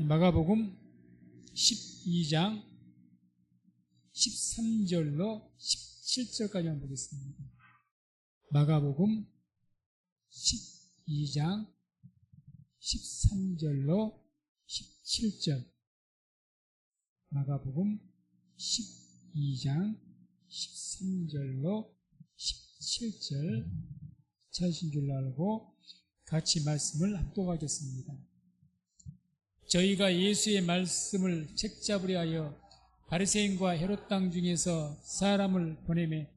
마가복음 12장 13절로 17절까지 한번 보겠습니다. 마가복음 12장 13절로 17절. 마가복음 12장 13절로 17절 찾으신 줄로 알고 같이 말씀을 합독하겠습니다. 저희가 예수의 말씀을 책잡으려 하여 바리새인과 헤롯 땅 중에서 사람을 보내매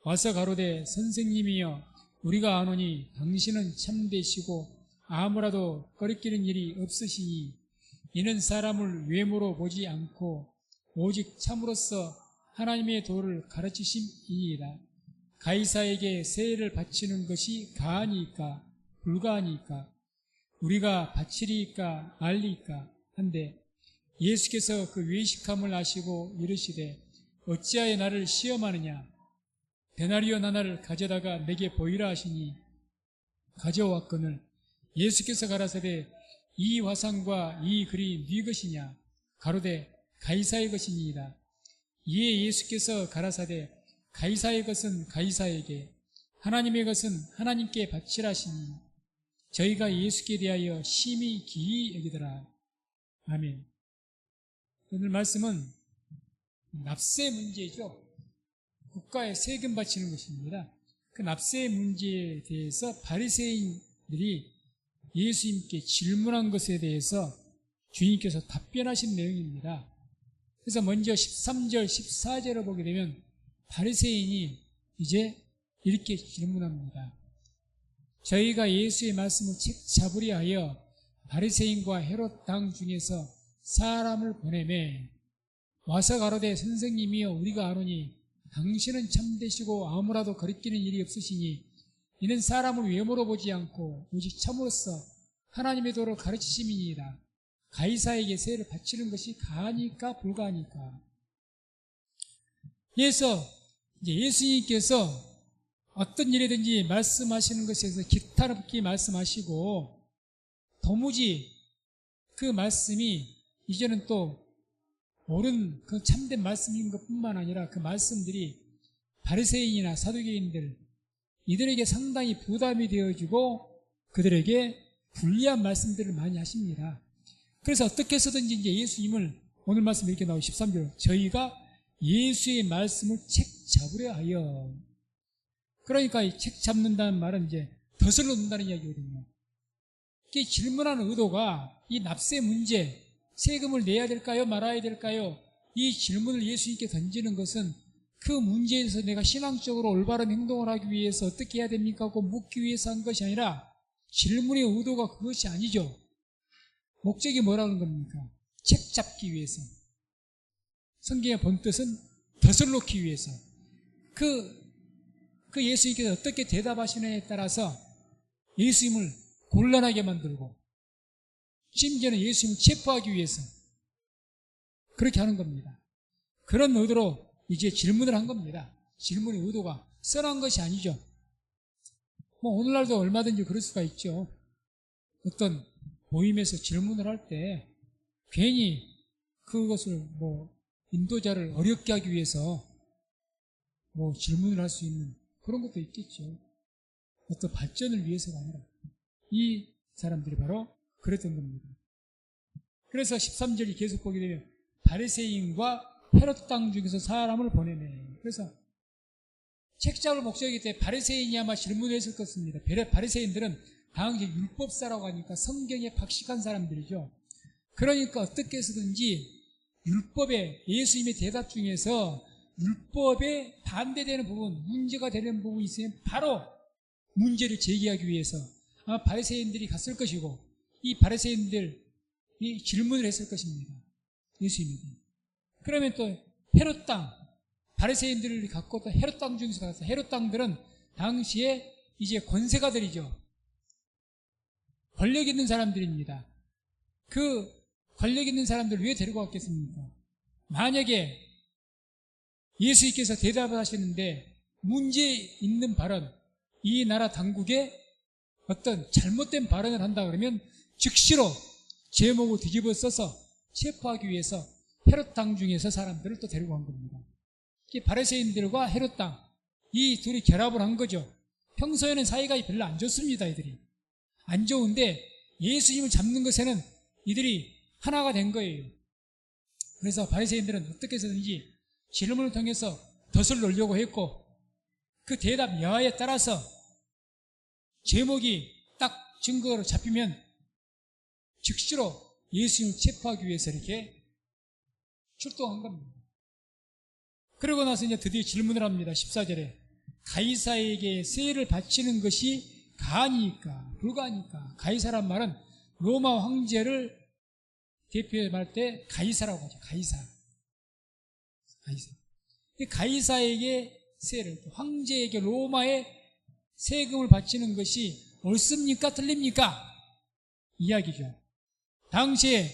와서 가로되 선생님이여 우리가 아노니 당신은 참되시고 아무라도 거리끼는 일이 없으시니 이는 사람을 외모로 보지 않고 오직 참으로서 하나님의 도를 가르치심이니이다. 가이사에게 세례를 바치는 것이 가하니까 불가하니까 우리가 바치리까 말리까 한데 예수께서 그 외식함을 아시고 이르시되 어찌하여 나를 시험하느냐 데나리온 하나를 가져다가 내게 보이라 하시니 가져왔거늘 예수께서 가라사대 이 화상과 이 글이 네 것이냐 가로되 가이사의 것이니이다. 이에 예수께서 가라사대 가이사의 것은 가이사에게 하나님의 것은 하나님께 바치라 하시니 저희가 예수께 대하여 심히 기이 여기더라. 아멘. 오늘 말씀은 납세 문제죠. 국가에 세금 바치는 것입니다. 그 납세 문제에 대해서 바리새인들이 예수님께 질문한 것에 대해서 주님께서 답변하신 내용입니다. 그래서 먼저 13절, 14절을 보게 되면 바리새인이 이제 이렇게 질문합니다. 저희가 예수의 말씀을 책잡으려 하여 바리새인과 헤롯 땅 중에서 사람을 보내매 와서 가로되 선생님이여 우리가 아노니 당신은 참되시고 아무라도 거리끼는 일이 없으시니 이는 사람을 외모로 보지 않고 오직 참으로써 하나님의 도를 가르치심이니이다. 가이사에게 세례를 바치는 것이 가하니까 불가하니까. 그래서 이제 예수님께서 어떤 일이든지 말씀하시는 것에 대해서 기타롭게 말씀하시고 도무지 그 말씀이 이제는 또 옳은 그 참된 말씀인 것뿐만 아니라 그 말씀들이 바리새인이나 사두개인들 이들에게 상당히 부담이 되어지고 그들에게 불리한 말씀들을 많이 하십니다. 그래서 어떻게 해서든지 이제 예수님을 오늘 말씀 이렇게 나오고 13절 저희가 예수의 말씀을 책 잡으려 하여 그러니까 이 책 잡는다는 말은 이제 덫을 놓는다는 이야기거든요. 이 질문하는 의도가 이 납세 문제 세금을 내야 될까요? 말아야 될까요? 이 질문을 예수님께 던지는 것은 그 문제에서 내가 신앙적으로 올바른 행동을 하기 위해서 어떻게 해야 됩니까? 하고 묻기 위해서 한 것이 아니라 질문의 의도가 그것이 아니죠. 목적이 뭐라는 겁니까? 책 잡기 위해서. 성경의 본뜻은 덫을 놓기 위해서. 그 예수님께서 어떻게 대답하시느냐에 따라서 예수님을 곤란하게 만들고 심지어는 예수님을 체포하기 위해서 그렇게 하는 겁니다. 그런 의도로 이제 질문을 한 겁니다. 질문의 의도가 선한 것이 아니죠. 오늘날도 얼마든지 그럴 수가 있죠. 어떤 모임에서 질문을 할 때 괜히 그것을 인도자를 어렵게 하기 위해서 질문을 할 수 있는 그런 것도 있겠죠. 어떤 발전을 위해서가 아니라 이 사람들이 바로 그랬던 겁니다. 그래서 13절이 계속 보게 되면 바리새인과 헤롯 땅 중에서 사람을 보내네. 그래서 책 잡을 목적이기 때문에 바리새인이 아마 질문을 했을 것입니다. 바리새인들은 당시 율법사라고 하니까 성경에 박식한 사람들이죠. 그러니까 어떻게 해서든지 율법에 예수님의 대답 중에서 율법에 반대되는 부분, 문제가 되는 부분이 있으면 바로 문제를 제기하기 위해서 아마 바리새인들이 갔을 것이고 이 바리새인들이 질문을 했을 것입니다. 예수님에게. 그러면 또 헤롯 땅, 바리새인들을 갖고 또 헤롯 땅 중에서 가서 헤롯 땅들은 당시에 이제 권세가들이죠. 권력 있는 사람들입니다. 그 권력 있는 사람들을 왜 데리고 왔겠습니까? 만약에 예수님께서 대답을 하셨는데 문제 있는 발언, 이 나라 당국에 어떤 잘못된 발언을 한다 그러면 즉시로 제목을 뒤집어 써서 체포하기 위해서 헤롯 왕 중에서 사람들을 또 데리고 간 겁니다. 이게 바리새인들과 헤롯 왕, 이 둘이 결합을 한 거죠. 평소에는 사이가 별로 안 좋습니다. 이들이 안 좋은데 예수님을 잡는 것에는 이들이 하나가 된 거예요. 그래서 바리새인들은 어떻게 해서든지 질문을 통해서 덫을 놓으려고 했고, 그 대답 여하에 따라서 제목이 딱 증거로 잡히면 즉시로 예수님을 체포하기 위해서 이렇게 출동한 겁니다. 그러고 나서 이제 드디어 질문을 합니다. 14절에 가이사에게 세를 바치는 것이 가하니까 불가하니까. 가이사란 말은 로마 황제를 대표해 말 때 가이사라고 하죠. 가이사. 가이사에게 세를, 황제에게 로마에 세금을 바치는 것이 옳습니까? 틀립니까? 이야기죠. 당시에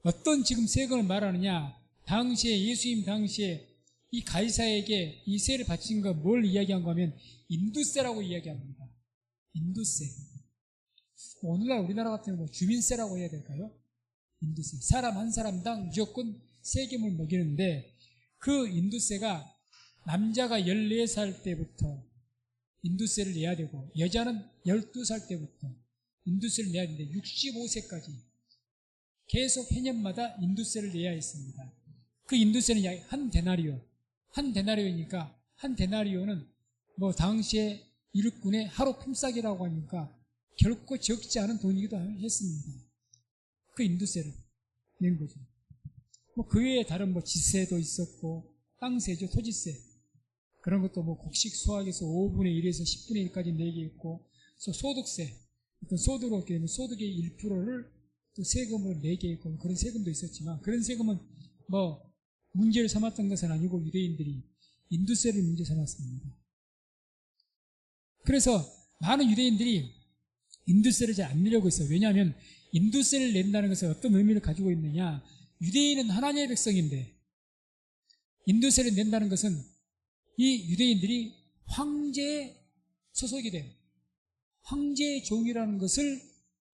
어떤 지금 세금을 말하느냐? 당시에 예수님 당시에 이 가이사에게 이 세를 바친 거 뭘 이야기한 거면 인두세라고 이야기합니다. 인두세. 오늘날 우리나라 같은 경우 주민세라고 해야 될까요? 인두세. 사람 한 사람당 무조건 세금을 먹이는데, 그 인두세가 남자가 14살 때부터 인두세를 내야 되고 여자는 12살 때부터 인두세를 내야 되는데 65세까지 계속 해년마다 인두세를 내야 했습니다. 그 인두세는 약 한 데나리오. 한 데나리오니까 한 데나리오는 뭐 당시에 일꾼의 하루 품삯이라고 하니까 결코 적지 않은 돈이기도 했습니다. 그 인두세를 낸 거죠. 뭐 그 외에 다른 뭐 지세도 있었고 땅세죠, 토지세. 그런 것도 뭐 곡식 수확에서 5분의 1에서 10분의 1까지 내게 있고, 소득세, 어떤 소득으로 되면 소득의 1%를 또 세금을 내게 있고 그런 세금도 있었지만, 그런 세금은 뭐 문제를 삼았던 것은 아니고 유대인들이 인두세를 문제 삼았습니다. 그래서 많은 유대인들이 인두세를 잘 안 내려고 있어요. 왜냐하면 인두세를 낸다는 것은 어떤 의미를 가지고 있느냐? 유대인은 하나님의 백성인데 인두세를 낸다는 것은 이 유대인들이 황제의 소속이 된 황제의 종이라는 것을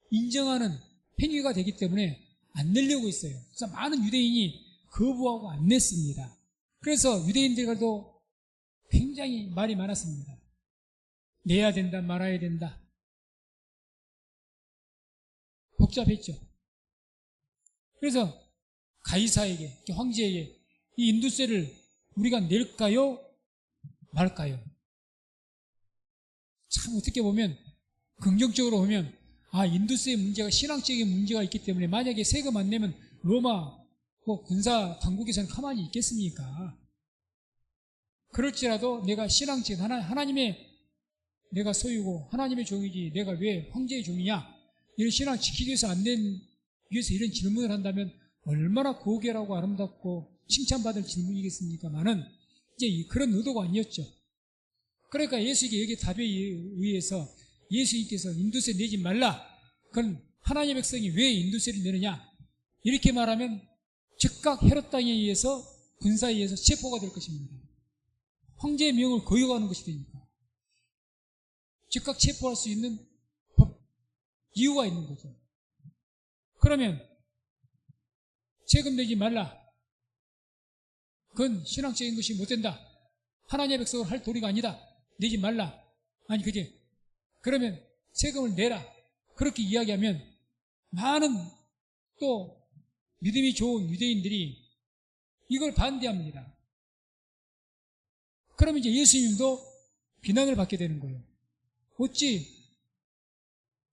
인정하는 행위가 되기 때문에 안 내려고 있어요. 그래서 많은 유대인이 거부하고 안 냈습니다. 그래서 유대인들과도 굉장히 말이 많았습니다. 내야 된다, 말아야 된다. 복잡했죠. 그래서 가이사에게, 황제에게 이 인두세를 우리가 낼까요? 말까요? 참 어떻게 보면, 긍정적으로 보면, 인두세의 문제가 신앙적인 문제가 있기 때문에 만약에 세금 안 내면 로마 군사 당국에서는 가만히 있겠습니까? 그럴지라도 내가 신앙적인 하나님의 내가 소유고 하나님의 종이지 내가 왜 황제의 종이냐? 이런 신앙 지키기 위해서 안 낸 위해서 이런 질문을 한다면 얼마나 고귀하고 아름답고 칭찬받을 질문이겠습니까만은 이제 그런 의도가 아니었죠. 그러니까 예수에게 여기 답에 의해서 예수님께서 인두세 내지 말라. 그건 하나님의 백성이 왜 인두세를 내느냐? 이렇게 말하면 즉각 헤롯 땅에 의해서 군사에 의해서 체포가 될 것입니다. 황제의 명을 거역하는 것이 되니까 즉각 체포할 수 있는 이유가 있는 거죠. 그러면 세금 내지 말라. 그건 신앙적인 것이 못 된다. 하나님의 백성을 할 도리가 아니다. 내지 말라. 아니 그게 그러면 세금을 내라. 그렇게 이야기하면 많은 또 믿음이 좋은 유대인들이 이걸 반대합니다. 그러면 이제 예수님도 비난을 받게 되는 거예요. 어찌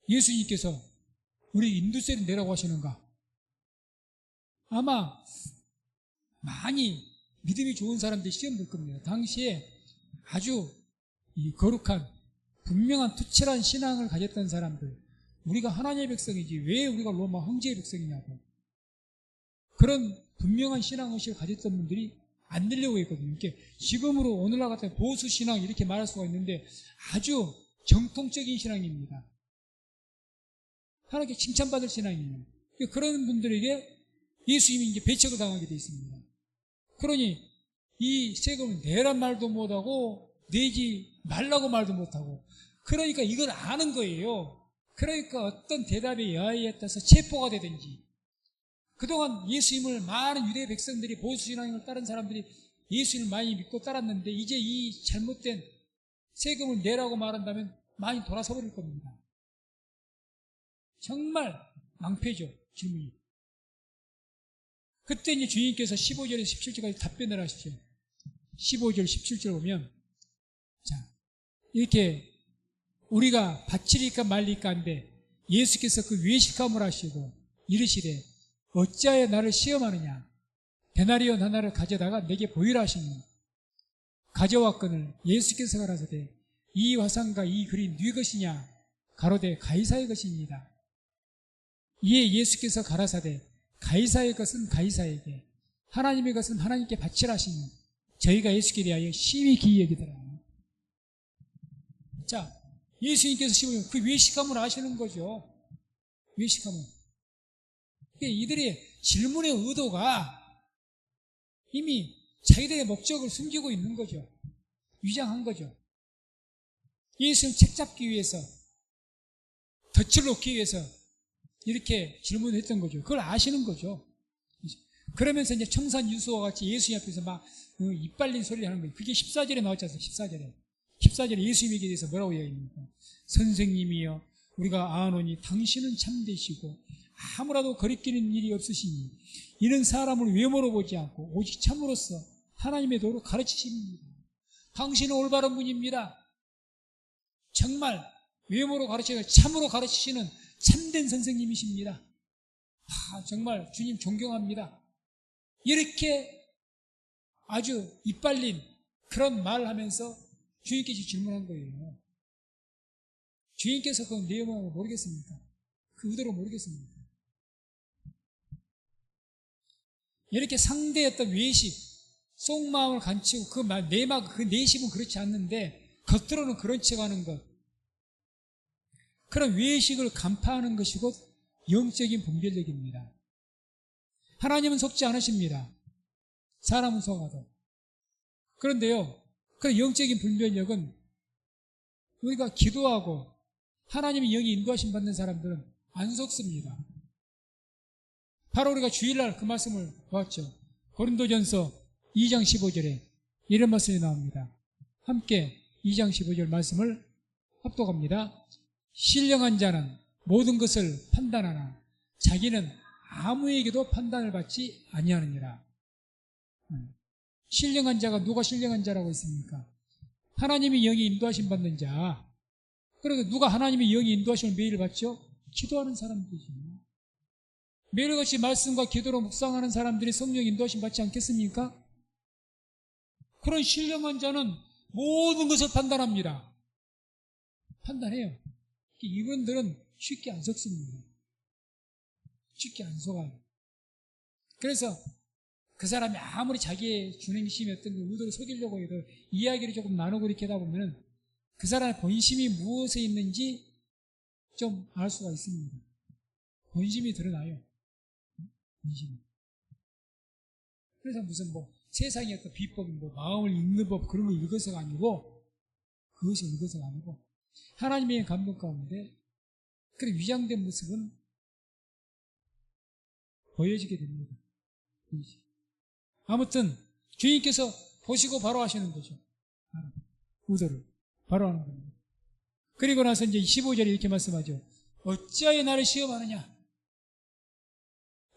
예수님께서 우리 인두세를 내라고 하시는가? 아마 많이 믿음이 좋은 사람들이 시험 들 겁니다. 당시에 아주 거룩한 분명한 투철한 신앙을 가졌던 사람들, 우리가 하나님의 백성이지 왜 우리가 로마 황제의 백성이냐고, 그런 분명한 신앙의식을 가졌던 분들이 안 되려고 했거든요. 이렇게 지금으로 오늘날 같은 보수 신앙 이렇게 말할 수가 있는데 아주 정통적인 신앙입니다. 하나님께 칭찬받을 신앙이에요. 그런 분들에게 예수님이 이제 배척을 당하게 되어 있습니다. 그러니 이 세금을 내란 말도 못하고 내지 말라고 말도 못하고, 그러니까 이걸 아는 거예요. 그러니까 어떤 대답에 여하에 따라서 체포가 되든지, 그동안 예수님을 많은 유대 백성들이, 보수신앙을 따른 사람들이 예수님을 많이 믿고 따랐는데 이제 이 잘못된 세금을 내라고 말한다면 많이 돌아서 버릴 겁니다. 정말 낭패죠, 질문이. 그때 이제 주님께서 15절에서 17절까지 답변을 하시죠. 15절, 17절 보면, 자, 이렇게 우리가 바치리까 말리까 한데 예수께서 그 외식함을 하시고 이르시되 어찌하여 나를 시험하느냐? 데나리온 하나를 가져다가 내게 보이라 하시니 가져왔거늘 예수께서 가라사대 이 화상과 이 글이 누구의 것이냐? 가로되 가이사의 것입니다. 이에 예수께서 가라사대 가이사의 것은 가이사에게, 하나님의 것은 하나님께 바치라 하시니 저희가 예수께 대하여 심히 기이 여기더라. 자, 예수님께서 15년 그 외식함을 아시는 거죠. 외식함을. 이들의 질문의 의도가 이미 자기들의 목적을 숨기고 있는 거죠. 위장한 거죠. 예수님 책 잡기 위해서, 덫을 놓기 위해서 이렇게 질문을 했던 거죠. 그걸 아시는 거죠. 그러면서 이제 청산유수와 같이 예수님 앞에서 막 이빨린 소리를 하는 거예요. 그게 14절에 나왔지 않습니까? 14절에 예수님에게 대해서 뭐라고 이야기합니까? 선생님이여 우리가 아노니 당신은 참되시고 아무라도 거리끼는 일이 없으시니 이는 사람을 외모로 보지 않고 오직 참으로써 하나님의 도로 가르치십니다. 당신은 올바른 분입니다. 정말 외모로 가르치고 참으로 가르치시는 참된 선생님이십니다. 정말 주님 존경합니다. 이렇게 아주 이빨린 그런 말을 하면서 주님께서 질문한 거예요. 주님께서 그 내용을 모르겠습니까? 그 의도를 모르겠습니까? 이렇게 상대의 어떤 외식, 속마음을 감추고 그 내심은 그렇지 않는데 겉으로는 그런 척 하는 것, 그런 외식을 간파하는 것이 곧 영적인 분별력입니다. 하나님은 속지 않으십니다. 사람은 속아도. 그런데요, 그 영적인 분별력은 우리가 기도하고 하나님의 영이 인도하심 받는 사람들은 안 속습니다. 바로 우리가 주일날 그 말씀을 보았죠. 고린도전서 2장 15절에 이런 말씀이 나옵니다. 함께 2장 15절 말씀을 합독합니다. 신령한 자는 모든 것을 판단하나 자기는 아무에게도 판단을 받지 아니하느니라. 신령한 자가 누가 신령한 자라고 했습니까? 하나님의 영이 인도하심 받는 자. 그러니까 누가 하나님의 영이 인도하심을 매일 받죠? 기도하는 사람들이죠. 매일같이 말씀과 기도로 묵상하는 사람들이 성령 인도하심 받지 않겠습니까? 그런 신령한 자는 모든 것을 판단합니다. 판단해요. 이분들은 쉽게 안 속습니다. 쉽게 안 속아요. 그래서 그 사람이 아무리 자기의 주능심이 어떤 의도를 속이려고 해도 이야기를 조금 나누고 이렇게 하다 보면 그 사람의 본심이 무엇에 있는지 좀 알 수가 있습니다. 본심이 드러나요. 본심이. 그래서 무슨 세상의 어떤 비법, 마음을 읽는 법 그런 걸 읽어서가 아니고, 그것이 읽어서가 아니고 하나님의 감동 가운데 그런 위장된 모습은 보여지게 됩니다. 아무튼 주님께서 보시고 바로 하시는 거죠. 의도를 바로 하는 겁니다. 그리고 나서 이제 15절에 이렇게 말씀하죠. 어찌하여 나를 시험하느냐?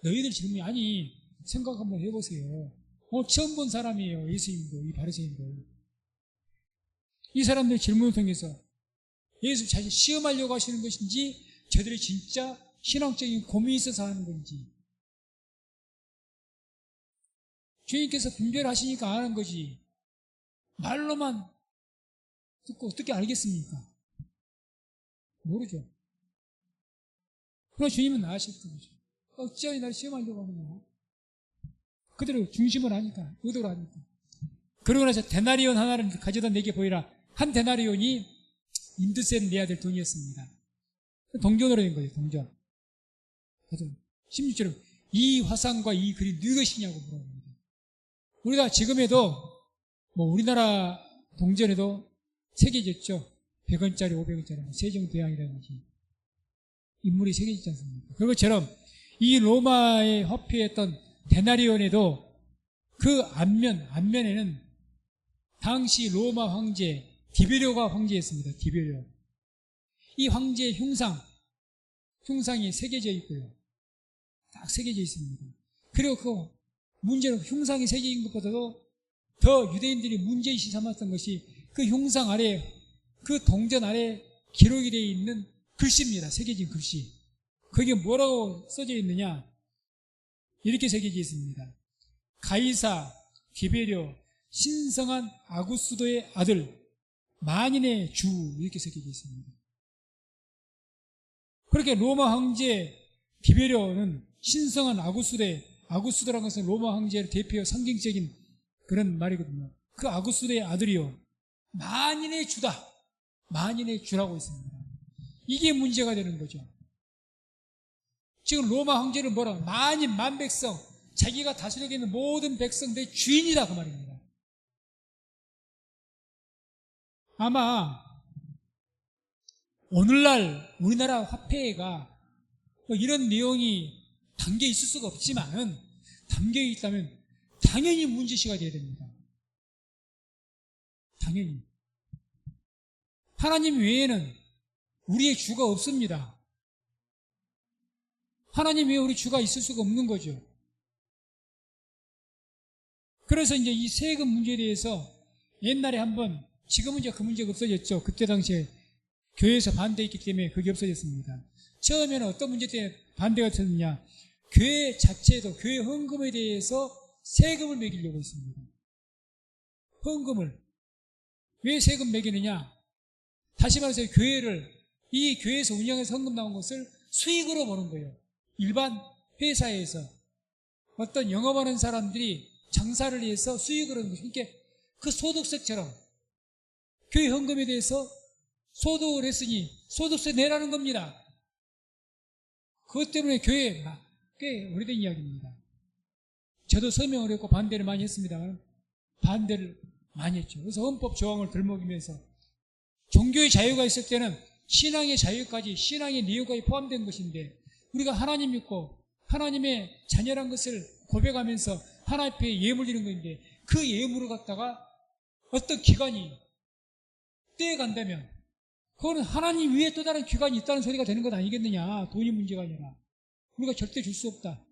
너희들 질문이 아니 생각 한번 해보세요. 처음 본 사람이에요. 예수님도 이 바리새인도. 이 사람들 질문을 통해서 예수 자신 시험하려고 하시는 것인지 저들이 진짜 신앙적인 고민이 있어서 하는 건지 주님께서 분별하시니까 아는 거지 말로만 듣고 어떻게 알겠습니까? 모르죠. 그러나 주님은 아실 거죠. 어찌하여 나를 시험하려고 하느냐? 그대로 중심을 아니까, 의도를 아니까. 그러고 나서 데나리온 하나를 가져다 내게 보이라. 한 데나리온이 인드센 내야 될 돈이었습니다. 동전으로 된 거예요, 동전. 16절에 이 화상과 이 글이 누구 것이냐고 물어봅니다. 우리가 지금에도 우리나라 동전에도 새겨졌죠. 100원짜리, 500원짜리, 세종대왕이라든지 인물이 새겨지지 않습니까? 그것처럼 이 로마의 화폐였던 데나리온에도 그 앞면에는 당시 로마 황제 디베료가 황제였습니다. 디베료. 이 황제의 흉상이 새겨져 있고요. 딱 새겨져 있습니다. 그리고 그 문제는 흉상이 새겨진 것보다도 더 유대인들이 문제의식 삼았던 것이 그 흉상 아래, 그 동전 아래 기록이 되어 있는 글씨입니다. 새겨진 글씨. 거기에 뭐라고 써져 있느냐? 이렇게 새겨져 있습니다. 가이사 디베료 신성한 아구스도의 아들 만인의 주, 이렇게 새겨져 있습니다. 그렇게 로마 황제 디베료는 신성한 아구스도라는 것은 로마 황제를 대표해 상징적인 그런 말이거든요. 그 아구스도의 아들이요 만인의 주다, 만인의 주라고 있습니다. 이게 문제가 되는 거죠. 지금 로마 황제를 뭐라, 만인 만백성, 자기가 다스리고 있는 모든 백성들의 주인이다, 그 말입니다. 아마 오늘날 우리나라 화폐가 뭐 이런 내용이 담겨 있을 수가 없지만 담겨 있다면 당연히 문제시가 돼야 됩니다. 당연히. 하나님 외에는 우리의 주가 없습니다. 하나님 외에 우리 주가 있을 수가 없는 거죠. 그래서 이제 이 세금 문제에 대해서 옛날에 한번, 지금은 이제 그 문제가 없어졌죠. 그때 당시에 교회에서 반대했기 때문에 그게 없어졌습니다. 처음에는 어떤 문제 때문에 반대가 됐느냐? 교회 자체도 교회 헌금에 대해서 세금을 매기려고 했습니다. 헌금을. 왜 세금 매기느냐? 다시 말해서 이 교회에서 운영해서 헌금 나온 것을 수익으로 보는 거예요. 일반 회사에서 어떤 영업하는 사람들이 장사를 위해서 수익을 하는 거죠. 그러니까 그 소득세처럼 교회 헌금에 대해서 소득을 했으니 소득세 내라는 겁니다. 그것 때문에 교회 꽤 오래된 이야기입니다. 저도 서명을 했고 반대를 많이 했습니다만 반대를 많이 했죠. 그래서 헌법 조항을 들먹이면서 종교의 자유가 있을 때는 신앙의 자유까지, 신앙의 내용까지 포함된 것인데 우리가 하나님 믿고 하나님의 자녀란 것을 고백하면서 하나님 앞에 예물 드리는 것인데 그 예물을 갖다가 어떤 기관이 떼어간다면 그거는 하나님 위에 또 다른 기관이 있다는 소리가 되는 것 아니겠느냐. 돈이 문제가 아니라 우리가 절대 줄 수 없다.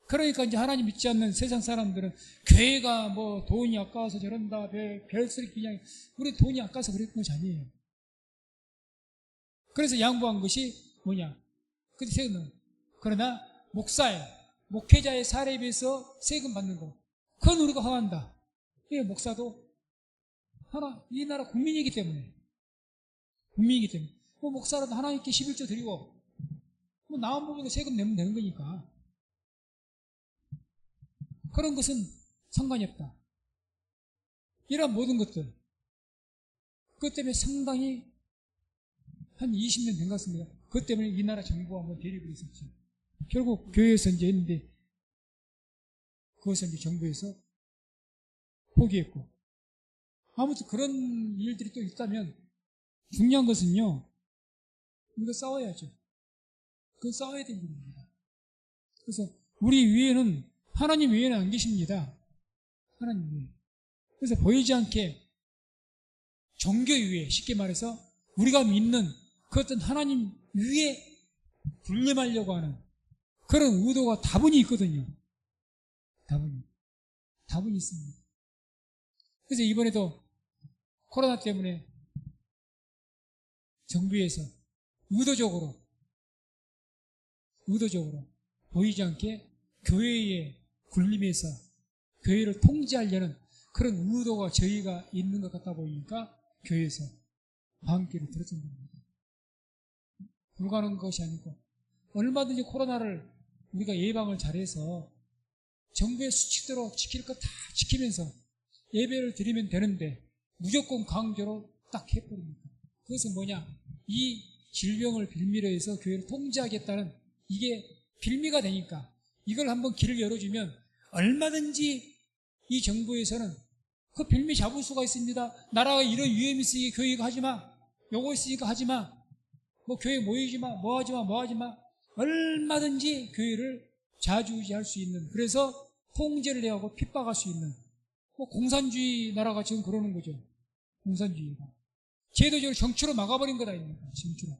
그러니까 이제 하나님 믿지 않는 세상 사람들은 교회가 뭐 돈이 아까워서 저런다, 별소리 그냥 우리 돈이 아까워서 그랬던 것이 아니에요. 그래서 양보한 것이 뭐냐? 그 세금은. 그러나 목회자의 사례에 비해서 세금 받는 거, 그건 우리가 허한다. 이 목사도 이 나라 국민이기 때문에 뭐 목사라도 하나님께 11조 드리고 뭐 나온 부분에 세금 내면 되는 거니까 그런 것은 상관이 없다. 이런 모든 것들, 그것 때문에 상당히 한 20년 된 것 같습니다. 그것 때문에 이 나라 정부가 한번 대립을 했었죠. 결국 교회에서 이제 했는데 그것을 이제 정부에서 포기했고, 아무튼 그런 일들이 또 있다면 중요한 것은요, 우리가 싸워야죠. 그건 싸워야 되는 겁니다. 그래서 우리 위에는 하나님 위에는 안 계십니다. 하나님 위에. 그래서 보이지 않게 종교 위에, 쉽게 말해서 우리가 믿는 그 어떤 하나님 위에 군림하려고 하는 그런 의도가 다분히 있거든요. 다분히 있습니다. 그래서 이번에도 코로나 때문에 정부에서 의도적으로 보이지 않게 교회에 군림해서 교회를 통제하려는 그런 의도가 저희가 있는 것 같다 보니까 교회에서 방귀를 들었던 겁니다. 불가능한 것이 아니고 얼마든지 코로나를 우리가 예방을 잘해서 정부의 수칙대로 지킬 것 다 지키면서 예배를 드리면 되는데 무조건 강제로 딱 해버립니다. 그것은 뭐냐? 이 질병을 빌미로 해서 교회를 통제하겠다는 이게 빌미가 되니까 이걸 한번 길을 열어주면 얼마든지 이 정부에서는 그 빌미 잡을 수가 있습니다. 나라가 이런 위험이 있으니 교회가 하지 마. 요거 있으니까 하지 마. 뭐 교회 모이지 마, 뭐 하지 마, 뭐 하지 마. 얼마든지 교회를 좌지우지할 수 있는, 그래서 통제를 해하고 핍박할 수 있는, 뭐 공산주의 나라가 지금 그러는 거죠. 공산주의가. 제도적으로 정치로 막아버린 거다, 이겁니다. 정치로.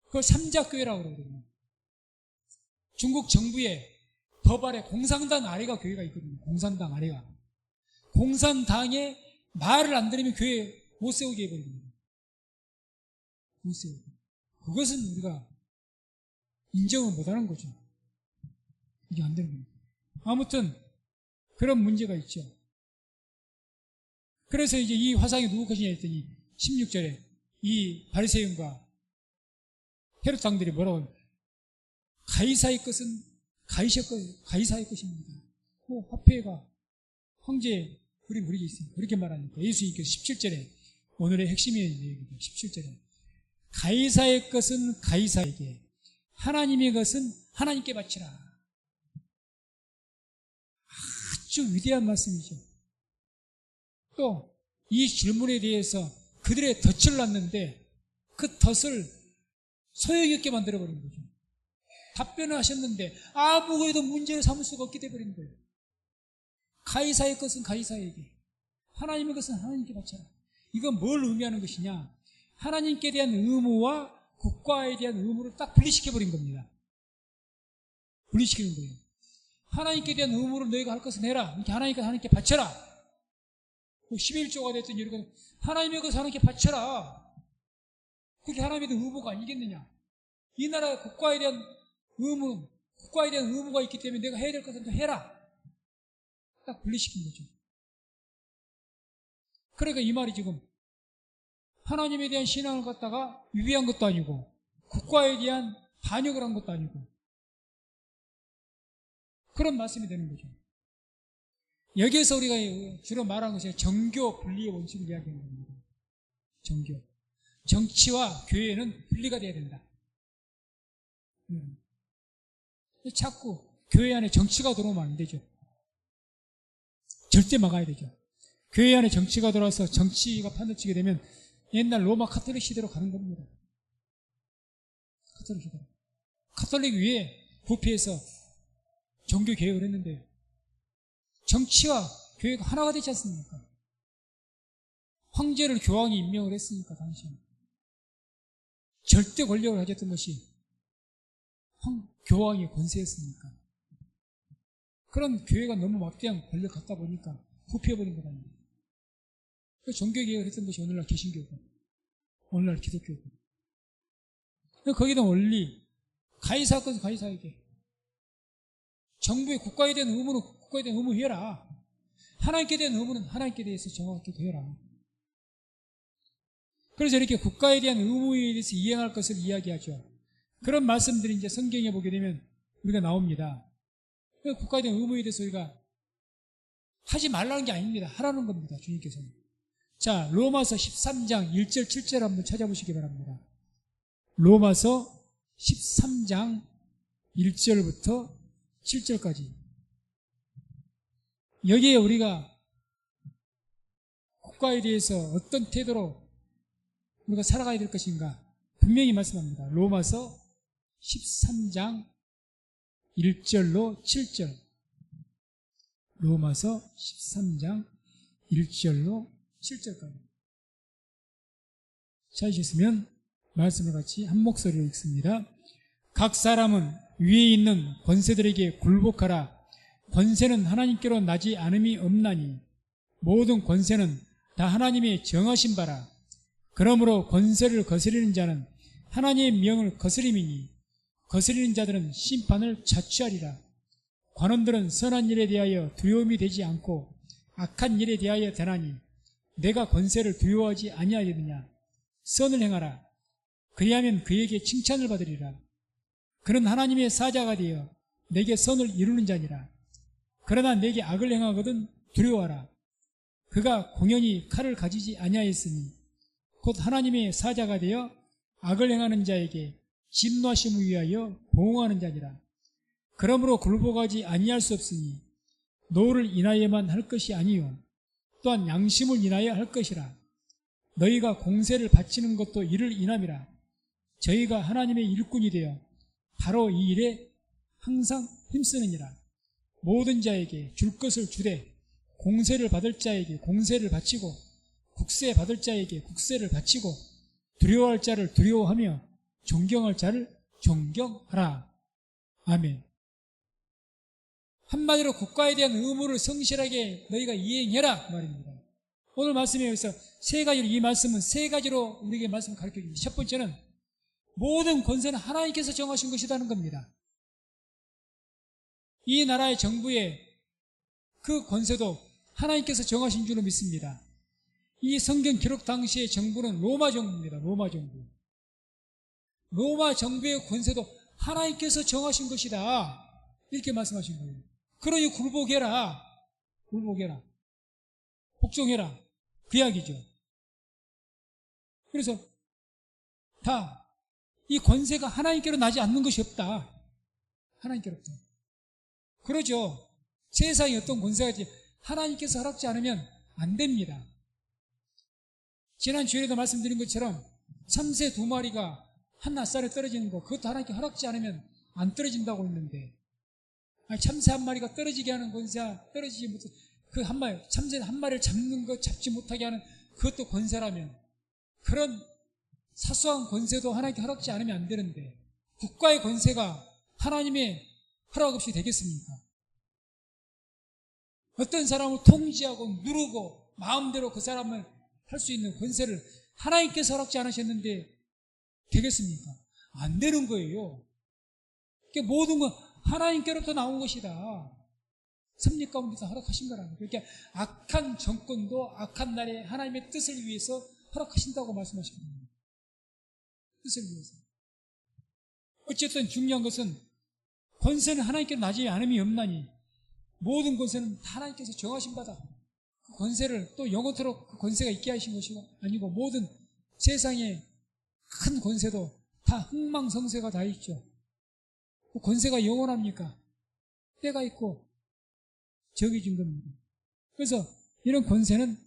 그걸 삼자교회라고 그러거든요. 중국 정부의 법 아래 공산당 아래가 교회가 있거든요. 공산당 아래가. 공산당에 말을 안 들으면 교회 못 세우게 해버립니다. 못 세우게. 그것은 우리가 인정을 못하는 거죠. 이게 안 되는 겁니다. 아무튼 그런 문제가 있죠. 그래서 이제 이 화상이 누구 것이냐 했더니 16절에 이 바리새인과 헤롯 왕들이 뭐라고 하면 가이사의 것은 가이사의 것입니다. 그 화폐가 황제 우리 무리에 있습니다. 그렇게 말하니까 예수님께서 17절에 오늘의 핵심이 얘기입니다. 17절에 가이사의 것은 가이사에게, 하나님의 것은 하나님께 바치라. 아주 위대한 말씀이죠. 또 이 질문에 대해서 그들의 덫을 놨는데 그 덫을 소용이 없게 만들어버린 거죠. 답변을 하셨는데 아무것도 문제를 삼을 수가 없게 돼버린 거예요. 가이사의 것은 가이사에게, 하나님의 것은 하나님께 바쳐라. 이건 뭘 의미하는 것이냐? 하나님께 대한 의무와 국가에 대한 의무를 딱 분리시켜버린 겁니다. 분리시키는 거예요. 하나님께 대한 의무를 너희가 할 것은 해라. 이렇게 하나님께 바쳐라. 11조가 됐든 이렇게 하나님의 것을 하나님께 바쳐라. 그게 하나님에 대한 의무가 아니겠느냐? 이 나라 국가에 대한 의무가 있기 때문에 내가 해야 될 것은 또 해라. 딱 분리시킨 거죠. 그러니까 이 말이 지금 하나님에 대한 신앙을 갖다가 위배한 것도 아니고 국가에 대한 반역을 한 것도 아니고 그런 말씀이 되는 거죠. 여기에서 우리가 주로 말하는 것이 정교 분리의 원칙을 이야기하는 겁니다. 정교. 정치와 교회는 분리가 돼야 된다. 자꾸 교회 안에 정치가 들어오면 안 되죠. 절대 막아야 되죠. 교회 안에 정치가 들어와서 정치가 판도치게 되면 옛날 로마 카톨릭 시대로 가는 겁니다. 카톨릭 시대로. 카톨릭 위에 부패해서 종교 개혁을 했는데 정치와 교회가 하나가 되지 않습니까? 황제를 교황이 임명을 했으니까 당시에 절대 권력을 가졌던 것이 교황의 권세였으니까 그런 교회가 너무 막대한 권력 갖다 보니까 부패해버린 것 아닙니까? 종교개혁을 했던 것이 오늘날 개신교고 오늘날 기독교고 거기다 원리 가이사 것은 가이사에게 정부의 국가에 대한 의무는 국가에 대한 의무 해라. 하나님께 대한 의무는 하나님께 대해서 정확하게 해라. 그래서 이렇게 국가에 대한 의무에 대해서 이행할 것을 이야기하죠. 그런 말씀들이 이제 성경에 보게 되면 우리가 나옵니다. 국가에 대한 의무에 대해서 우리가 하지 말라는 게 아닙니다. 하라는 겁니다. 주님께서는. 자, 로마서 13장 1절 7절 한번 찾아보시기 바랍니다. 로마서 13장 1절부터 7절까지. 여기에 우리가 국가에 대해서 어떤 태도로 우리가 살아가야 될 것인가 분명히 말씀합니다. 로마서 13장 1절로 7절. 로마서 13장 1절로 7절까지. 찾으셨으면 말씀을 같이 한 목소리로 읽습니다. 각 사람은 위에 있는 권세들에게 굴복하라. 권세는 하나님께로 나지 않음이 없나니 모든 권세는 다 하나님의 정하신 바라. 그러므로 권세를 거스리는 자는 하나님의 명을 거스림이니 거스리는 자들은 심판을 자취하리라. 관원들은 선한 일에 대하여 두려움이 되지 않고 악한 일에 대하여 되나니 내가 권세를 두려워하지 아니하겠느냐. 선을 행하라. 그리하면 그에게 칭찬을 받으리라. 그는 하나님의 사자가 되어 내게 선을 이루는 자니라. 그러나 내게 악을 행하거든 두려워하라. 그가 공연히 칼을 가지지 아니하였으니 곧 하나님의 사자가 되어 악을 행하는 자에게 진노하심을 위하여 보응하는 자니라. 그러므로 굴복하지 아니할 수 없으니 노를 인하여만 할 것이 아니요 또한 양심을 인하여 할 것이라. 너희가 공세를 바치는 것도 이를 인함이라. 저희가 하나님의 일꾼이 되어 바로 이 일에 항상 힘쓰느니라. 모든 자에게 줄 것을 주되 공세를 받을 자에게 공세를 바치고 국세 받을 자에게 국세를 바치고 두려워할 자를 두려워하며 존경할 자를 존경하라. 아멘. 한마디로 국가에 대한 의무를 성실하게 너희가 이행해라 그 말입니다. 오늘 말씀에 여기서 세 가지로, 이 말씀은 세 가지로 우리에게 말씀을 가르쳐 줍니다. 첫 번째는 모든 권세는 하나님께서 정하신 것이라는 겁니다. 이 나라의 정부의 그 권세도 하나님께서 정하신 줄로 믿습니다. 이 성경 기록 당시의 정부는 로마 정부입니다. 로마 정부. 로마 정부의 권세도 하나님께서 정하신 것이다. 이렇게 말씀하신 거예요. 그러니 굴복해라. 굴복해라. 복종해라. 그 이야기죠. 그래서 다 이 권세가 하나님께로 나지 않는 것이 없다. 하나님께로부터. 그러죠. 세상에 어떤 권세가 있지 하나님께서 허락지 않으면 안 됩니다. 지난 주일에도 말씀드린 것처럼 참새 2마리가 한 낫살에 떨어지는 거, 그것도 하나님께 허락지 않으면 안 떨어진다고 했는데, 참새 1마리가 떨어지게 하는 권세가 떨어지지 못해, 그 참새 1마리를 잡는 거 잡지 못하게 하는 그것도 권세라면, 그런 사소한 권세도 하나님께 허락지 않으면 안 되는데, 국가의 권세가 하나님의 허락 없이 되겠습니까? 어떤 사람을 통제하고 누르고 마음대로 그 사람을 할 수 있는 권세를 하나님께서 허락지 않으셨는데 되겠습니까? 안 되는 거예요. 그러니까 모든 건 하나님께로부터 나온 것이다. 섭리 가운데서 허락하신 거라는 거예요. 그러니까 악한 정권도 악한 날에 하나님의 뜻을 위해서 허락하신다고 말씀하시거든요. 뜻을 위해서. 어쨌든 중요한 것은 권세는 하나님께 나지 않음이 없나니 모든 권세는 다 하나님께서 정하신 바다. 그 권세를 또 영원토록 그 권세가 있게 하신 것이 아니고 모든 세상에 큰 권세도 다 흥망성쇠가 다 있죠. 그 권세가 영원합니까? 때가 있고 정해진 겁니다. 그래서 이런 권세는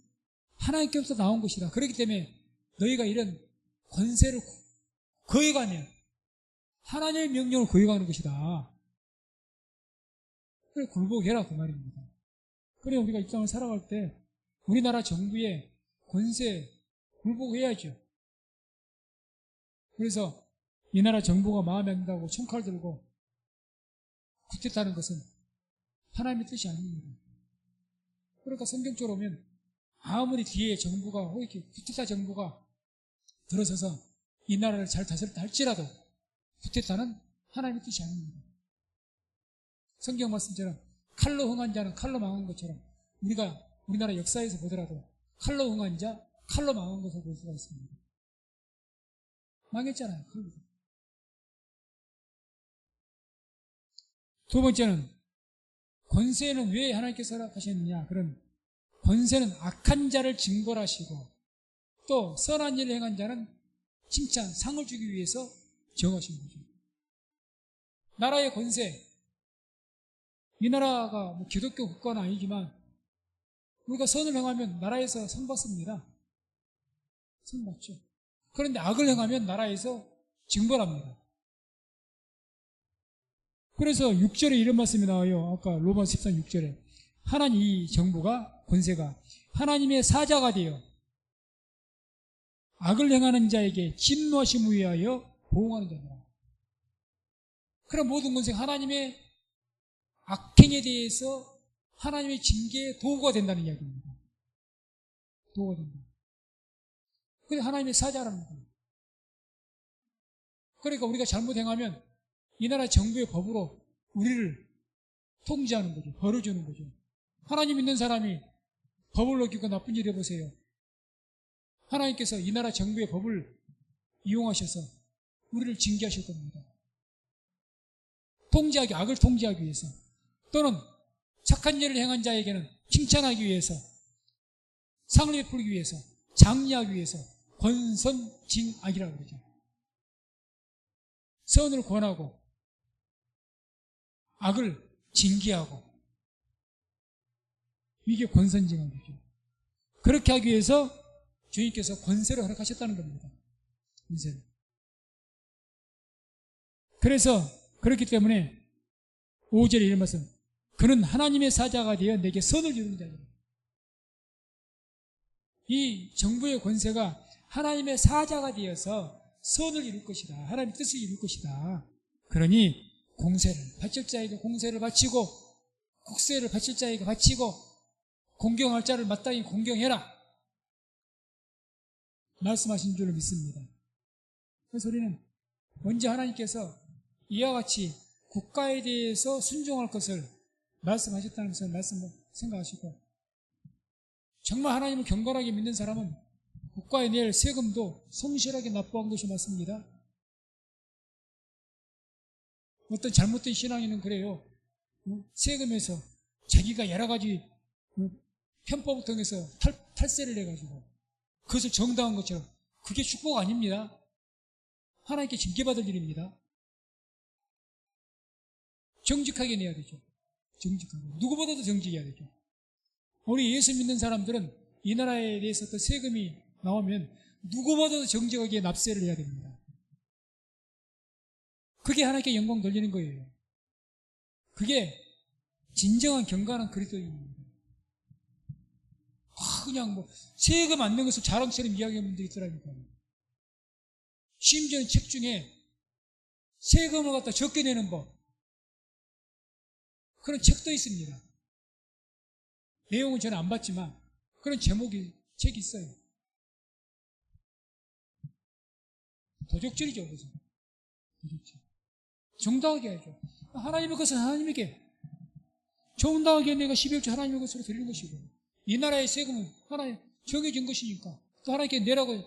하나님께로부터 나온 것이다. 그렇기 때문에 너희가 이런 권세를 거역하면 하나님의 명령을 거역하는 것이다. 그래 굴복해라 그 말입니다. 그래 우리가 이 땅을 살아갈 때 우리나라 정부의 권세 굴복해야죠. 그래서 이 나라 정부가 마음에 안 든다고 총칼 들고 쿠데타하는 것은 하나님의 뜻이 아닙니다. 그러니까 성경적으로 보면 아무리 뒤에 정부가 이렇게 쿠데타 정부가 들어서서 이 나라를 잘 다스렸다 할지라도 쿠데타는 하나님의 뜻이 아닙니다. 성경 말씀처럼 칼로 흥한 자는 칼로 망한 것처럼 우리가 우리나라 역사에서 보더라도 칼로 흥한 자, 칼로 망한 것을 볼 수가 있습니다. 망했잖아요. 두 번째는 권세는 왜 하나님께서 허락하셨느냐. 그런 권세는 악한 자를 징벌하시고 또 선한 일을 행한 자는 칭찬, 상을 주기 위해서 정하신 거죠. 나라의 권세, 이 나라가 뭐 기독교 국가는 아니지만 우리가 선을 행하면 나라에서 상 받습니다. 상 받죠. 그런데 악을 행하면 나라에서 징벌합니다. 그래서 6절에 이런 말씀이 나와요. 아까 로마 13 6절에 하나님 이 정부가 권세가 하나님의 사자가 되어 악을 행하는 자에게 진노하심을 위하여 보응하는 자니라. 그럼 모든 권세가 하나님의 악행에 대해서 하나님의 징계의 도구가 된다는 이야기입니다. 도구가 된다. 그게 하나님의 사자랍니다. 그러니까 우리가 잘못 행하면 이 나라 정부의 법으로 우리를 통제하는 거죠. 벌을 주는 거죠. 하나님 믿는 사람이 법을 어기고 나쁜 일 해보세요. 하나님께서 이 나라 정부의 법을 이용하셔서 우리를 징계하실 겁니다. 악을 통제하기 위해서 또는 착한 일을 행한 자에게는 칭찬하기 위해서 상을 베풀기 위해서 장려하기 위해서 권선징악이라고 그러죠. 선을 권하고 악을 징계하고 이게 권선징악이죠. 그렇게 하기 위해서 주님께서 권세를 허락하셨다는 겁니다. 권세를. 그래서 그렇기 때문에 5절에 이런 말씀, 그는 하나님의 사자가 되어 내게 선을 이루는 자죠. 이 정부의 권세가 하나님의 사자가 되어서 선을 이룰 것이다. 하나님의 뜻을 이룰 것이다. 그러니 공세를, 바칠 자에게 공세를 바치고, 국세를 바칠 자에게 바치고, 공경할 자를 마땅히 공경해라 말씀하신 줄을 믿습니다. 그래서 우리는 먼저 하나님께서 이와 같이 국가에 대해서 순종할 것을 말씀하셨다는 것을 말씀을 생각하시고, 정말 하나님을 경건하게 믿는 사람은 국가에 낼 세금도 성실하게 납부한 것이 맞습니다. 어떤 잘못된 신앙인은 그래요. 세금에서 자기가 여러 가지 편법을 통해서 탈세를 해가지고 그것을 정당한 것처럼, 그게 축복 아닙니다. 하나님께 징계받을 일입니다. 정직하게 내야 되죠. 정직하게. 누구보다도 정직해야 되죠. 우리 예수 믿는 사람들은 이 나라에 대해서 또 세금이 나오면 누구보다도 정직하게 납세를 해야 됩니다. 그게 하나님께 영광 돌리는 거예요. 그게 진정한 경건한 그리스도인입니다. 그냥 뭐 세금 안 낸 것을 자랑처럼 이야기하는 분들이 있더라니까요. 심지어 책 중에 세금을 갖다 적게 내는 법, 그런 책도 있습니다. 내용은 저는 안 봤지만 그런 책이 있어요. 도적질이죠. 그래서 도적질. 정당하게 해야죠. 하나님의 것은 하나님에게, 정당하게 내가 12일째 하나님의 것으로 드리는 것이고, 이 나라의 세금은 하나님 정해진 것이니까, 또 하나님께 내라고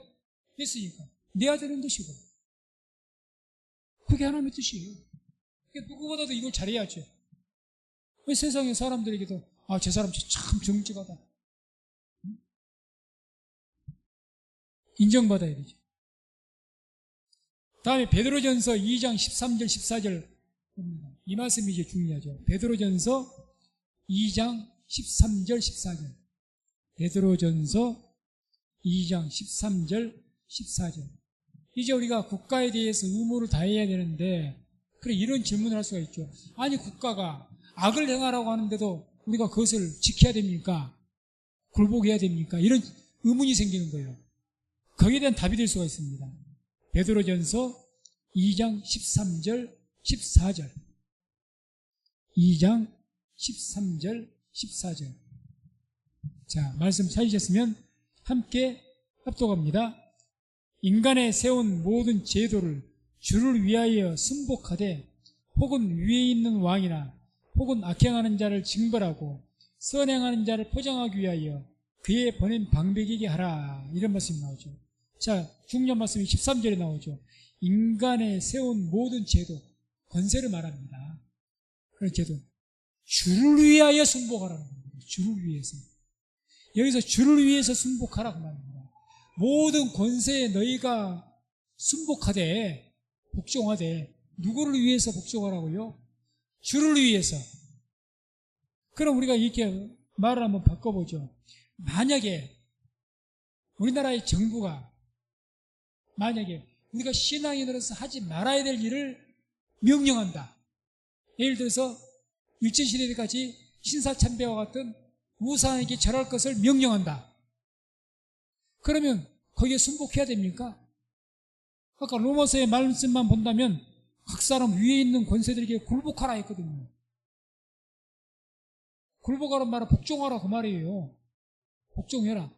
했으니까 내야 되는 것이고, 그게 하나님의 뜻이에요. 누구보다도 이걸 잘해야죠. 왜 세상의 사람들에게도 저 사람 참 정직하다 인정받아야 되죠. 다음에 베드로전서 2장 13절 14절 이 말씀이 이제 중요하죠. 베드로전서 2장 13절 14절. 베드로전서 2장 13절 14절. 이제 우리가 국가에 대해서 의무를 다해야 되는데, 그래 이런 질문을 할 수가 있죠. 아니 국가가 악을 행하라고 하는데도 우리가 그것을 지켜야 됩니까? 굴복해야 됩니까? 이런 의문이 생기는 거예요. 거기에 대한 답이 될 수가 있습니다. 베드로전서 2장 13절 14절. 2장 13절 14절. 자, 말씀 찾으셨으면 함께 합독합니다. 인간의 세운 모든 제도를 주를 위하여 순복하되, 혹은 위에 있는 왕이나 혹은 악행하는 자를 징벌하고 선행하는 자를 포장하기 위하여 그의 보낸 방백에게 하라. 이런 말씀이 나오죠. 자, 중요한 말씀이 13절에 나오죠. 인간의 세운 모든 제도, 권세를 말합니다. 그런 제도, 주를 위하여 순복하라는 겁니다. 주를 위해서. 여기서 주를 위해서 순복하라고 말합니다. 모든 권세에 너희가 순복하되, 복종하되, 누구를 위해서 복종하라고요? 주를 위해서. 그럼 우리가 이렇게 말을 한번 바꿔보죠. 만약에 우리나라의 정부가, 만약에 우리가 신앙인으로서 하지 말아야 될 일을 명령한다. 예를 들어서 일제시대까지 신사참배와 같은 우상에게 절할 것을 명령한다. 그러면 거기에 순복해야 됩니까? 아까 로마서의 말씀만 본다면 각 사람 위에 있는 권세들에게 굴복하라 했거든요. 굴복하라는 말은 복종하라 그 말이에요. 복종해라.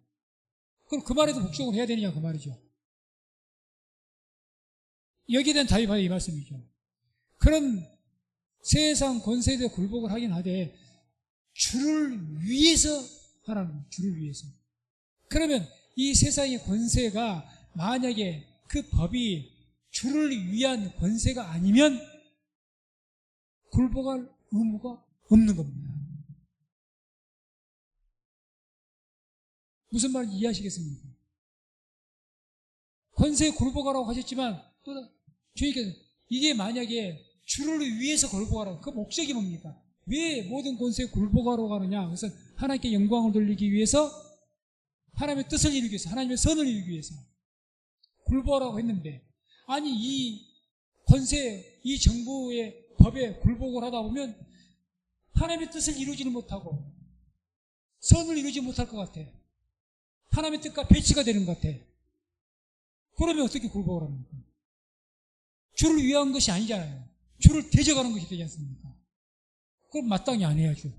그럼 그 말에도 복종을 해야 되느냐 그 말이죠. 여기에 대한 답이 바로 이 말씀이죠. 그런 세상 권세에 굴복을 하긴 하되 주를 위해서 하라는 거예요. 주를 위해서. 그러면 이 세상의 권세가 만약에 그 법이 주를 위한 권세가 아니면 굴복할 의무가 없는 겁니다. 무슨 말인지 이해하시겠습니까? 권세에 굴복하라고 하셨지만 또 주님께서 이게 만약에 주를 위해서 굴복하라고, 그 목적이 뭡니까? 왜 모든 권세에 굴복하라고 하느냐? 그것은 하나님께 영광을 돌리기 위해서, 하나님의 뜻을 이루기 위해서, 하나님의 선을 이루기 위해서 굴복하라고 했는데, 아니 이 권세, 이 정부의 법에 굴복을 하다 보면 하나님의 뜻을 이루지는 못하고 선을 이루지 못할 것 같아. 하나님의 뜻과 배치가 되는 것 같아. 그러면 어떻게 굴복을 합니까? 주를 위한 것이 아니잖아요. 주를 대적하는 것이 되지 않습니까? 그럼 마땅히 안 해야죠.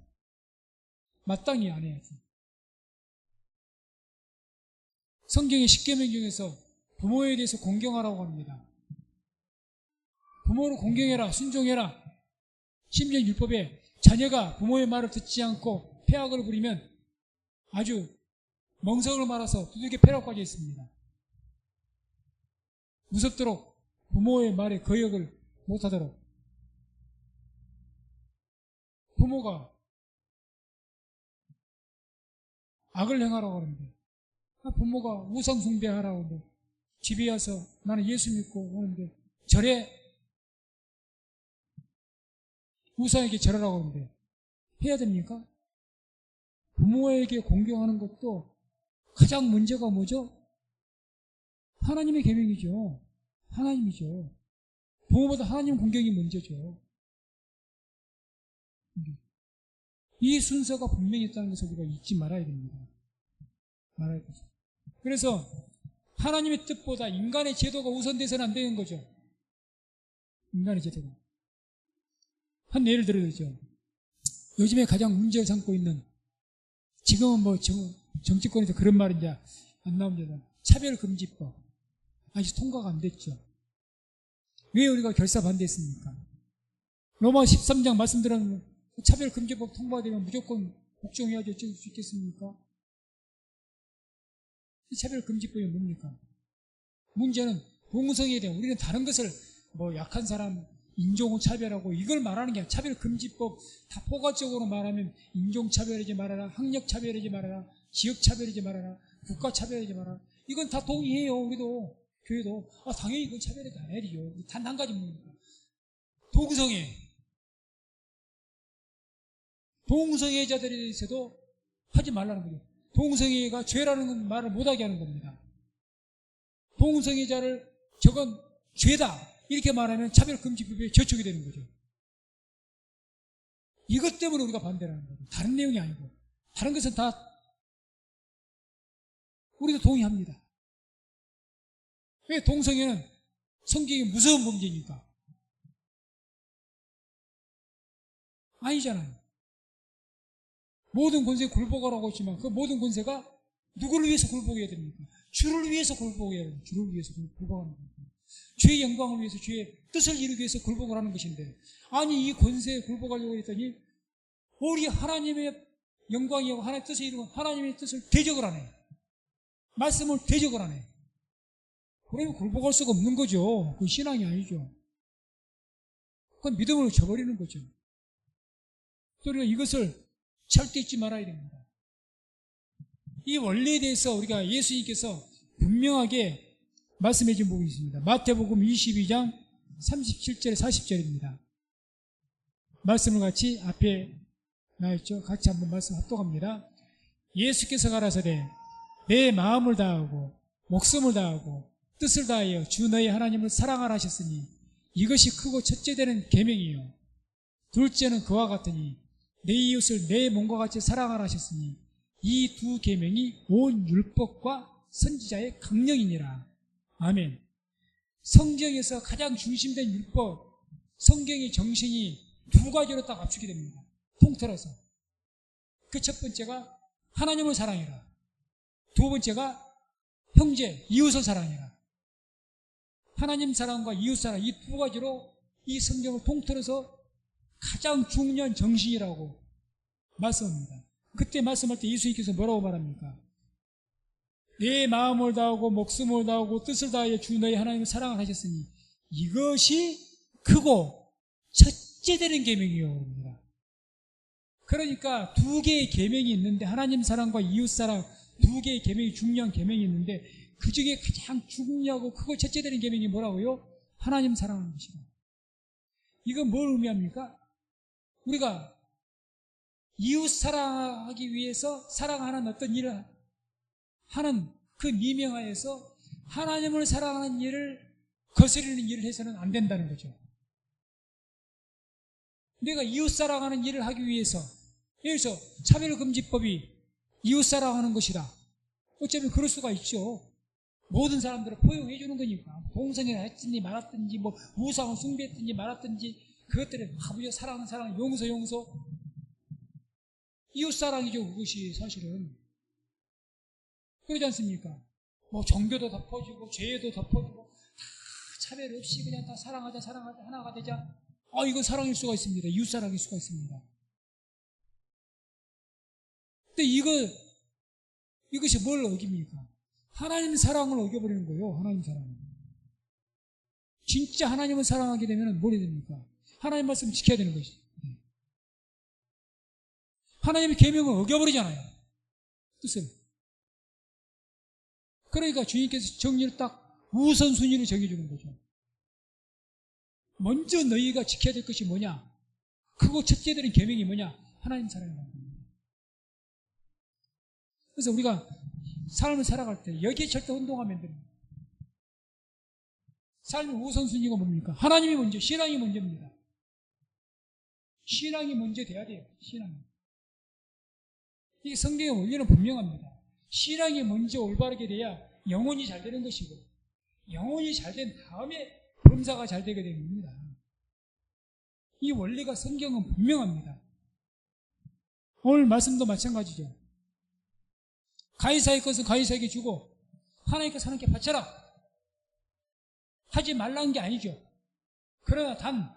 마땅히 안 해야죠. 성경의 십계명 중에서 부모에 대해서 공경하라고 합니다. 부모를 공경해라, 순종해라. 심지어 율법에 자녀가 부모의 말을 듣지 않고 패악을 부리면 아주 멍석을 말아서 두들겨 패라고까지 했습니다. 무섭도록 부모의 말에 거역을 못하도록. 부모가 악을 행하라고 하는데, 부모가 우상 숭배하라고 하는데, 집에 와서 나는 예수 믿고 오는데 절에 우상에게 절하라고 하는데 해야 됩니까? 부모에게 공경하는 것도 가장 문제가 뭐죠? 하나님의 계명이죠. 하나님이죠. 부모보다 하나님 공경이 먼저죠. 이 순서가 분명히 있다는 것을 우리가 잊지 말아야 됩니다. 말아야 되죠. 그래서 하나님의 뜻보다 인간의 제도가 우선돼서는 안 되는 거죠. 인간의 제도가. 한 예를 들어야죠. 요즘에 가장 문제를 삼고 있는, 지금은 뭐 정치권에서 그런 말이 이제 안 나옵니다. 차별금지법. 아직 통과가 안 됐죠. 왜 우리가 결사 반대했습니까? 로마 13장 말씀드린 차별금지법 통과되면 무조건 복종해야지 어쩔 수 있겠습니까? 차별금지법이 뭡니까? 문제는 동성애에 대한, 우리는 다른 것을 뭐 약한 사람 인종을 차별하고 이걸 말하는 게 아니라 차별금지법 다 포괄적으로 말하면 인종차별하지 말아라, 학력차별하지 말아라, 지역차별하지 말아라, 국가차별하지 말아라. 이건 다 동의해요. 우리도, 교회도. 당연히 이건 차별하지 않아야죠. 단 한 가지 뭡니까? 동성애. 동성애자들에 대해서도 하지 말라는 거죠. 동성애가 죄라는 말을 못하게 하는 겁니다. 동성애자를 저건 죄다 이렇게 말하면 차별금지법에 저촉이 되는 거죠. 이것 때문에 우리가 반대를 하는 거죠. 다른 내용이 아니고. 다른 것은 다 우리도 동의합니다. 왜? 동성애는 성경이 무서운 범죄니까. 아니잖아요. 모든 권세에 굴복하라고 했지만 그 모든 권세가 누구를 위해서 굴복해야 됩니까? 주를 위해서 굴복해야 됩니다. 주를 위해서 굴복하는 겁니다. 주의 영광을 위해서, 주의 뜻을 이루기 위해서 굴복을 하는 것인데, 아니 이 권세에 굴복하려고 했더니 우리 하나님의 영광이고 하나님의 뜻을 이루고 하나님의 뜻을 대적을 하네. 말씀을 대적을 하네. 그러면 굴복할 수가 없는 거죠. 그건 신앙이 아니죠. 그건 믿음으로 져버리는 거죠. 그러니까 이것을 절대 잊지 말아야 됩니다. 이 원리에 대해서 우리가 예수님께서 분명하게 말씀해 준 부분이 있습니다. 마태복음 22장 37절 40절입니다. 말씀을 같이 앞에 나있죠. 같이 한번 말씀 합독합니다. 예수께서 가라사대 내 마음을 다하고 목숨을 다하고 뜻을 다하여 주 너희 하나님을 사랑하라 하셨으니 이것이 크고 첫째 되는 계명이요 둘째는 그와 같으니 내 이웃을 내 몸과 같이 사랑하라 하셨으니 이 두 계명이 온 율법과 선지자의 강령이니라. 아멘. 성경에서 가장 중심된 율법, 성경의 정신이 두 가지로 딱 압축이 됩니다. 통틀어서. 그 첫 번째가 하나님을 사랑해라. 두 번째가 형제, 이웃을 사랑해라. 하나님 사랑과 이웃 사랑, 이 두 가지로 이 성경을 통틀어서 가장 중요한 정신이라고 말씀합니다. 그때 말씀할 때 예수님께서 뭐라고 말합니까? 내 마음을 다하고 목숨을 다하고 뜻을 다하여 주 너희 하나님을 사랑을 하셨으니 이것이 크고 첫째 되는 계명이요. 그러니까 두 개의 계명이 있는데 하나님 사랑과 이웃 사랑 두 개의 계명이 중요한 계명이 있는데 그 중에 가장 중요하고 크고 첫째 되는 계명이 뭐라고요? 하나님 사랑하는 것이다. 이건 뭘 의미합니까? 우리가 이웃 사랑하기 위해서 사랑하는 어떤 일을 하는 그 미명하에서 하나님을 사랑하는 일을 거스르는 일을 해서는 안 된다는 거죠. 내가 이웃사랑하는 일을 하기 위해서, 예를 들어서 차별금지법이 이웃사랑하는 것이다. 어쩌면 그럴 수가 있죠. 모든 사람들을 포용해 주는 거니까. 동성애를 했든지 말았든지, 뭐 우상을 숭배했든지 말았든지, 그것들을 무려 사랑, 용서. 이웃사랑이죠, 그것이 사실은. 그러지 않습니까? 뭐 종교도 덮어주고, 죄도 덮어주고, 다 차별 없이 그냥 다 사랑하자, 하나가 되자. 이건 사랑일 수가 있습니다. 이웃사랑일 수가 있습니다. 근데 이것이 뭘 어깁니까? 하나님 사랑을 어겨버리는 거예요. 하나님 사랑을. 진짜 하나님을 사랑하게 되면 뭘 해야 됩니까? 하나님 말씀 지켜야 되는 것이죠. 하나님의 계명을 어겨버리잖아요. 뜻을. 그러니까 주님께서 정리를 딱 우선순위를 정해주는 거죠. 먼저 너희가 지켜야 될 것이 뭐냐? 크고 첫째 되는 계명이 뭐냐? 하나님 사랑이라는 겁니다. 그래서 우리가 삶을 살아갈 때 여기에 절대 혼동하면 안 됩니다. 삶의 우선순위가 뭡니까? 하나님이 먼저, 신앙이 먼저입니다. 신앙이 먼저 돼야 돼요. 신앙이. 이게 성경의 원리는 분명합니다. 신앙이 먼저 올바르게 돼야 영혼이 잘 되는 것이고, 영혼이 잘 된 다음에 범사가 잘 되게 됩니다. 이 원리가 성경은 분명합니다. 오늘 말씀도 마찬가지죠. 가이사의 것은 가이사에게 주고 하나님께 하나님께 바쳐라 하지 말라는 게 아니죠. 그러나 단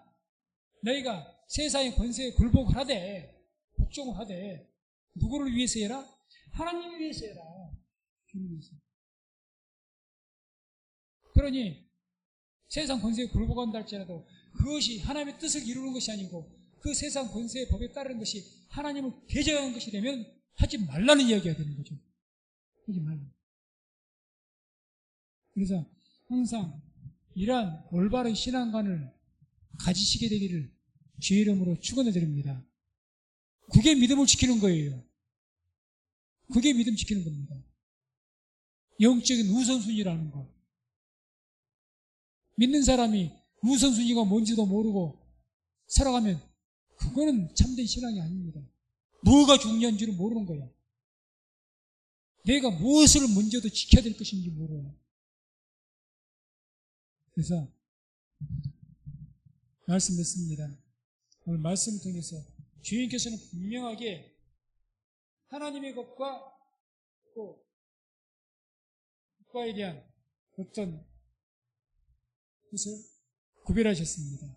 너희가 세상의 권세에 굴복을 하되, 복종을 하되, 누구를 위해서 해라? 하나님을 위해서 해라. 주님 위해서. 그러니 세상 권세에 굴복한다 할지라도 그것이 하나님의 뜻을 이루는 것이 아니고 그 세상 권세의 법에 따르는 것이 하나님을 대적하는 것이 되면 하지 말라는 이야기가 되는 거죠. 하지 말라. 그래서 항상 이러한 올바른 신앙관을 가지시게 되기를 주의 이름으로 축원해 드립니다. 그게 믿음을 지키는 거예요. 그게 믿음 지키는 겁니다. 영적인 우선순위라는 거. 믿는 사람이 우선순위가 뭔지도 모르고 살아가면 그거는 참된 신앙이 아닙니다. 뭐가 중요한지를 모르는 거야. 내가 무엇을 먼저도 지켜야 될 것인지 모르요. 그래서 말씀 듣습니다. 오늘 말씀을 통해서 주님께서는 분명하게 하나님의 것과 또 국가에 대한 어떤 것을 구별하셨습니다.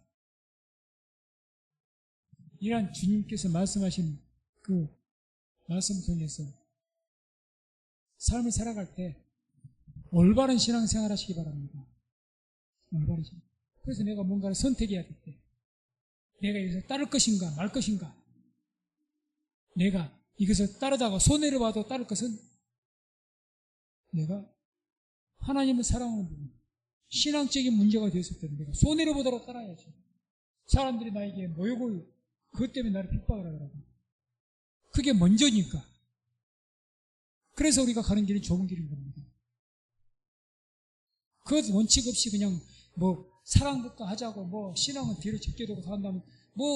이러한 주님께서 말씀하신 그 말씀을 통해서 삶을 살아갈 때 올바른 신앙생활 하시기 바랍니다. 올바른 신앙. 그래서 내가 뭔가를 선택해야 될 때 내가 이것을 따를 것인가 말 것인가, 내가 이것을 따르다가 손해를 봐도 따를 것은 내가 하나님을 사랑하는 부분, 신앙적인 문제가 되었을 때는 내가 손해를 보더라도 따라야지. 사람들이 나에게 모욕을, 그것 때문에 나를 핍박을 하더라고. 그게 먼저니까. 그래서 우리가 가는 길은 좁은 길인 겁니다. 그것 원칙 없이 그냥 사랑부터 하자고 신앙은 뒤로 제껴두고 산다면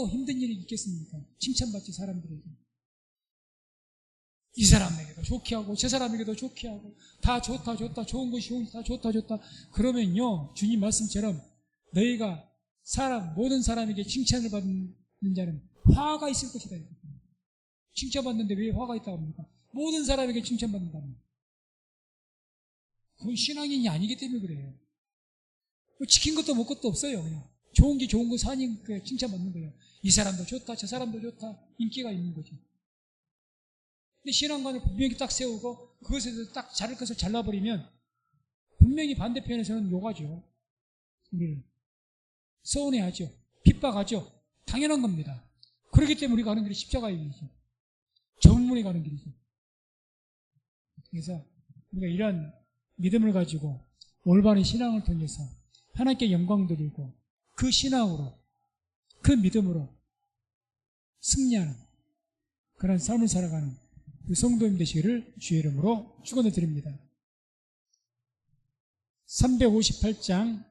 힘든 일이 있겠습니까? 칭찬받지 사람들에게. 이 사람에게도 좋게 하고 저 사람에게도 좋게 하고 다 좋다 좋은 것이 다 좋다 그러면요, 주님 말씀처럼 너희가 모든 사람에게 칭찬을 받는 자는 화가 있을 것이다. 칭찬받는데 왜 화가 있다고 합니까? 모든 사람에게 칭찬받는다면 그건 신앙인이 아니기 때문에 그래요. 지킨 것도 먹을 것도 없어요. 그냥 좋은 게 좋은 거 사니까 칭찬받는 거예요. 이 사람도 좋다 저 사람도 좋다, 인기가 있는 거죠. 근데 신앙관을 분명히 딱 세우고 그것에서 딱 자를 것을 잘라버리면 분명히 반대편에서는 욕하죠. 우리를 서운해하죠. 핍박하죠. 당연한 겁니다. 그렇기 때문에 우리가 가는 길이 십자가의 길이죠. 정문에 가는 길이죠. 그래서 우리가 이런 믿음을 가지고 올바른 신앙을 통해서 하나님께 영광 드리고 그 신앙으로, 그 믿음으로 승리하는 그런 삶을 살아가는 그 성도님 되시기를 주의 이름으로 축원해 드립니다. 358장